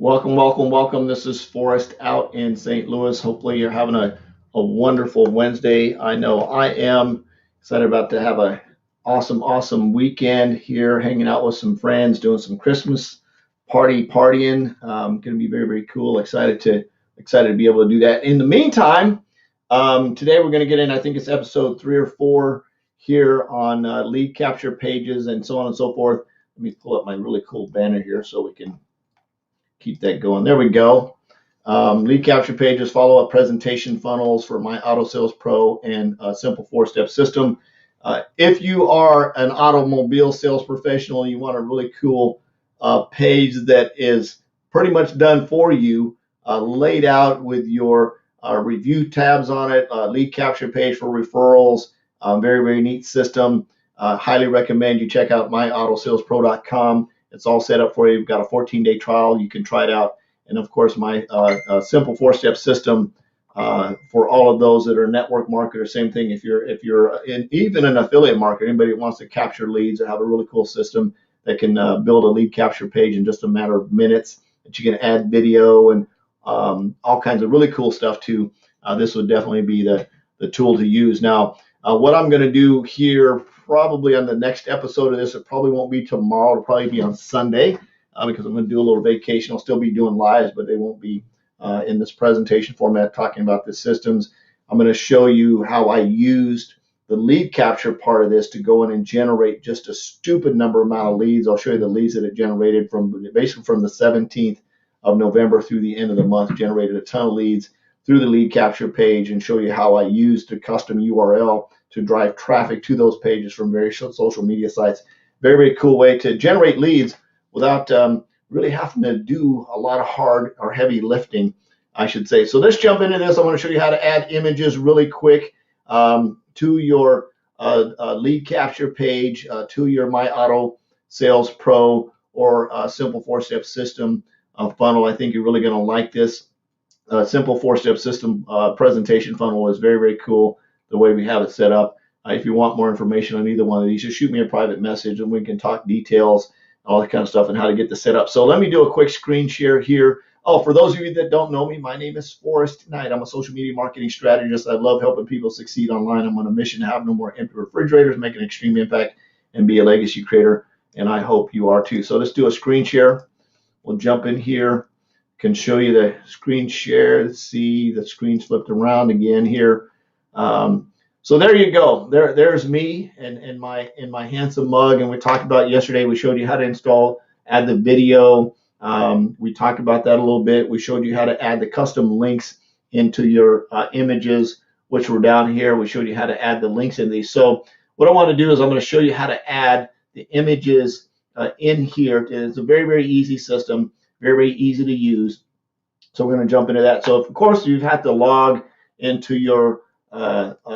Welcome, welcome, welcome. This is Forrest out in St. Louis. Hopefully, you're having a wonderful Wednesday. I know I am excited about to have a awesome weekend here, hanging out with some friends, doing some Christmas partying. Going to be very cool. Excited to be able to do that. In the meantime, today we're going to get in. I think it's episode 3 or 4 here on lead capture pages and so on and so forth. Let me pull up my really cool banner here so we can keep that going. There we go. Lead capture pages, follow-up presentation funnels for My Auto Sales Pro and a simple 4-step system. If you are an automobile sales professional and you want a really cool page that is pretty much done for you, laid out with your review tabs on it, lead capture page for referrals, very neat system. Highly recommend you check out myautosalespro.com. It's all set up for you. You've got a 14-day trial. You can try it out. And of course, my simple 4-step system for all of those that are network marketers. Same thing. If you're even an affiliate marketer, anybody who wants to capture leads or have a really cool system that can build a lead capture page in just a matter of minutes, that you can add video and all kinds of really cool stuff to. This would definitely be the tool to use. Now, what I'm going to do here, probably on the next episode of this, it probably won't be tomorrow. It'll probably be on Sunday because I'm going to do a little vacation. I'll still be doing lives, but they won't be in this presentation format talking about the systems. I'm going to show you how I used the lead capture part of this to go in and generate just a stupid amount of leads. I'll show you the leads that it generated basically from the 17th of November through the end of the month. Generated a ton of leads through the lead capture page, and show you how I used a custom URL to drive traffic to those pages from various social media sites. Very cool way to generate leads without really having to do a lot of hard or heavy lifting, I should say. So let's jump into this. I want to show you how to add images really quick to your lead capture page, to your My Auto Sales Pro or simple 4-step system funnel. I think you're really going to like this. Simple 4-step system presentation funnel is very cool the way we have it set up. If you want more information on either one of these, just shoot me a private message and we can talk details, all that kind of stuff, and how to get this set up. So let me do a quick screen share here. Oh, for those of you that don't know me, my name is Forrest Knight. I'm a social media marketing strategist. I love helping people succeed online. I'm on a mission to have no more empty refrigerators, make an extreme impact, and be a legacy creator. And I hope you are too. So let's do a screen share. We'll jump in here. Can show you the screen share. Let's see, the screen's flipped around again here. So there you go. There's me and my handsome mug. And we talked about yesterday. We showed you how to add the video. We talked about that a little bit. We showed you how to add the custom links into your images, which were down here. We showed you how to add the links in these. So what I want to do is I'm going to show you how to add the images in here. It's a very easy system. Very easy to use. So we're going to jump into that. So of course you've had to log into your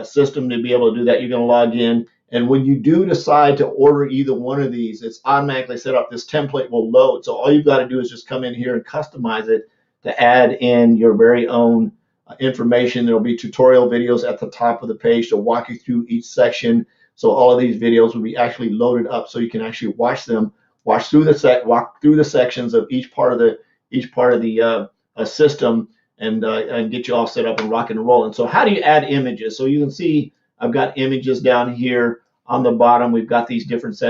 system to be able to do that. You're going to log in, and when you do decide to order either one of these, it's automatically set up. This template will load. So all you've got to do is just come in here and customize it to add in your very own information. There'll be tutorial videos at the top of the page to walk you through each section. So all of these videos will be actually loaded up, so you can actually watch them. Walk through the sections of each part of the system and get you all set up and rock and roll. And so how do you add images? So you can see I've got images down here on the bottom. We've got these different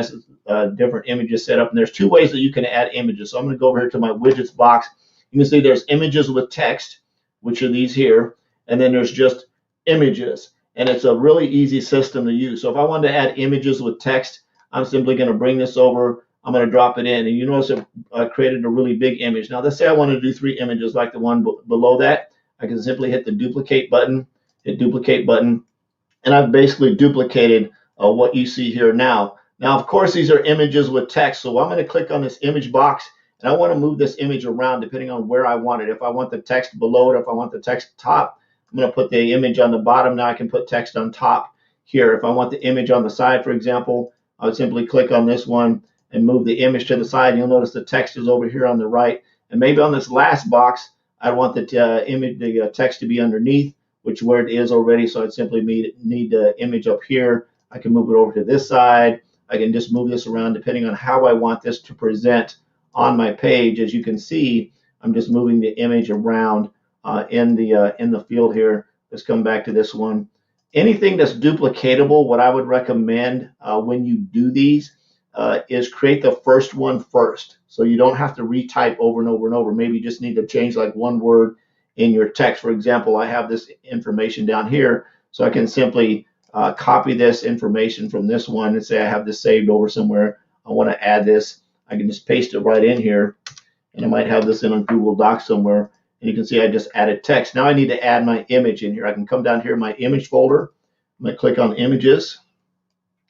images set up, and there's 2 ways that you can add images. So I'm going to go over here to my widgets box. You can see there's images with text, which are these here, and then there's just images. And it's a really easy system to use. So if I wanted to add images with text, I'm simply going to bring this over. I'm going to drop it in, and you notice it created a really big image. Now, let's say I want to do 3 images like the one below that. I can simply hit the duplicate button, and I've basically duplicated what you see here now. Now, of course, these are images with text, so I'm going to click on this image box, and I want to move this image around depending on where I want it. If I want the text below it, if I want the text top, I'm going to put the image on the bottom. Now I can put text on top here. If I want the image on the side, for example, I would simply click on this one and move the image to the side. You'll notice the text is over here on the right. And maybe on this last box, I want the text to be underneath, which where it is already. So I'd simply need the image up here. I can move it over to this side. I can just move this around depending on how I want this to present on my page. As you can see, I'm just moving the image around in the field here. Let's come back to this one. Anything that's duplicatable, what I would recommend when you do these is create the first one first. So you don't have to retype over and over and over. Maybe you just need to change like one word in your text. For example, I have this information down here, so I can simply copy this information from this one and say I have this saved over somewhere. I want to add this. I can just paste it right in here, and I might have this in a Google Doc somewhere. And you can see I just added text. Now I need to add my image in here. I can come down here in my image folder. I'm going to click on images,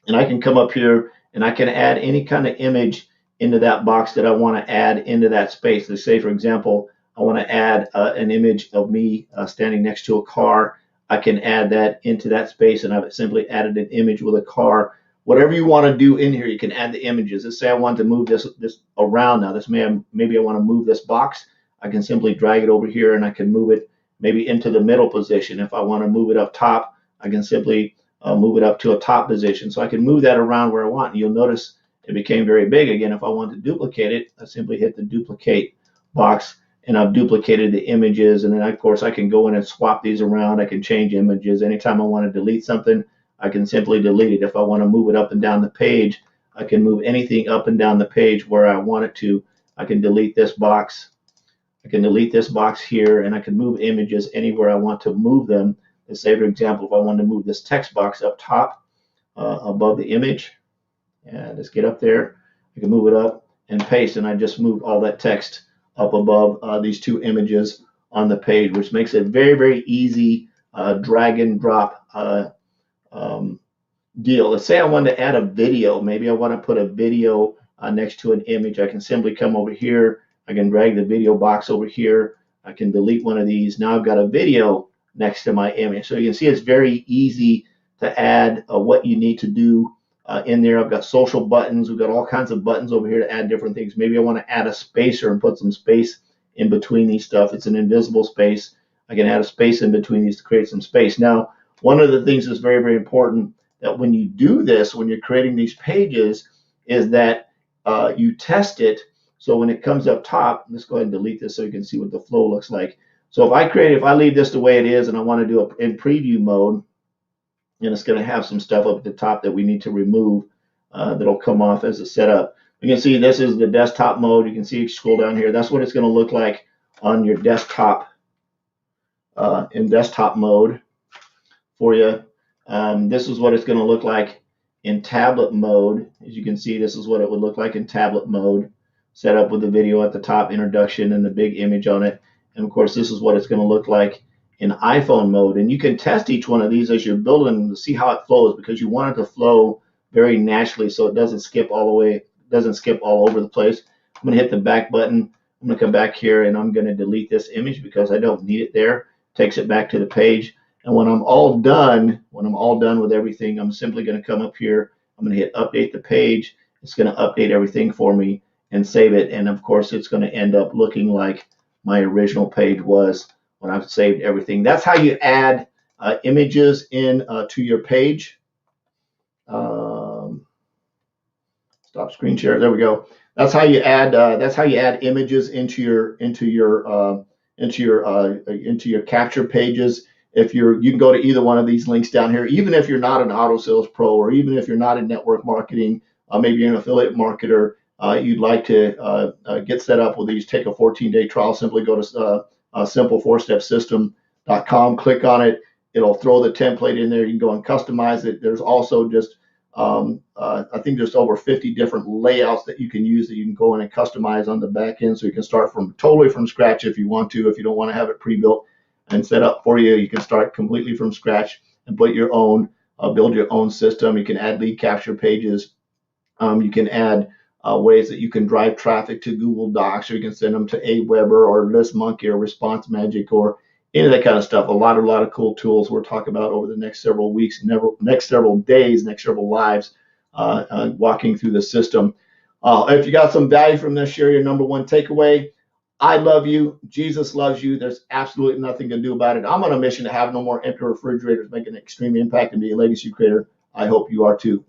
and I can come up here and I can add any kind of image into that box that I want to add into that space. Let's say, for example, I want to add an image of me standing next to a car. I can add that into that space, and I've simply added an image with a car. Whatever you want to do in here, you can add the images. Let's say I want to move this around now. Maybe I want to move this box. I can simply drag it over here, and I can move it maybe into the middle position. If I want to move it up top, I can simply move it up to a top position. So I can move that around where I want. And you'll notice it became very big again. If I want to duplicate it, I simply hit the duplicate box, and I've duplicated the images. And then, of course, I can go in and swap these around. I can change images. Anytime I want to delete something, I can simply delete it. If I want to move it up and down the page, I can move anything up and down the page where I want it to. I can delete this box. I can delete this box here, and I can move images anywhere I want to move them. Let's say, for example, if I want to move this text box up top above the image, and let's get up there. I can move it up and paste, and I just moved all that text up above these two images on the page, which makes it very, very easy drag and drop deal. Let's say I want to add a video. Maybe I want to put a video next to an image. I can simply come over here. I can drag the video box over here. I can delete one of these. Now I've got a video next to my image. So you can see it's very easy to add what you need to do in there. I've got social buttons. We've got all kinds of buttons over here to add different things. Maybe I want to add a spacer and put some space in between these stuff. It's an invisible space. I can add a space in between these to create some space. Now, one of the things that's very, very important that when you do this, when you're creating these pages, is that you test it. So when it comes up top, let's go ahead and delete this so you can see what the flow looks like. So if I leave this the way it is and I want to do it in preview mode, and it's going to have some stuff up at the top that we need to remove that'll come off as a setup. You can see this is the desktop mode. You can see, scroll down here. That's what it's going to look like on your desktop in desktop mode for you. This is what it's going to look like in tablet mode. As you can see, this is what it would look like in tablet mode, set up with the video at the top, introduction, and the big image on it. And of course, this is what it's going to look like in iPhone mode. And you can test each one of these as you're building to see how it flows, because you want it to flow very naturally so it doesn't skip all the way, doesn't skip all over the place. I'm going to hit the back button. I'm going to come back here and I'm going to delete this image because I don't need it there. Takes it back to the page. And when I'm all done with everything, I'm simply going to come up here. I'm going to hit update the page. It's going to update everything for me and save it. And of course, it's going to end up looking like my original page was when I've saved everything. That's how you add images in to your page. Stop screen share. There we go. That's how you add. That's how you add images into your capture pages. If you can go to either one of these links down here. Even if you're not an auto sales pro, or even if you're not in network marketing, maybe you're an affiliate marketer. You'd like to get set up with these, take a 14-day trial, simply go to simple4stepsystem.com, click on it. It'll throw the template in there. You can go and customize it. There's also just, I think there's over 50 different layouts that you can use that you can go in and customize on the back end. So you can start totally from scratch if you want to. If you don't want to have it pre-built and set up for you, you can start completely from scratch and put your own, build your own system. You can add lead capture pages. You can add ways that you can drive traffic to Google Docs, or you can send them to Aweber or ListMonkey or Response Magic or any of that kind of stuff. A lot of cool tools we'll talk about over the next several weeks, next several days, next several lives, walking through the system. If you got some value from this, share your number one takeaway. I love you. Jesus loves you. There's absolutely nothing to do about it. I'm on a mission to have no more empty refrigerators, make an extreme impact and be a legacy creator. I hope you are too.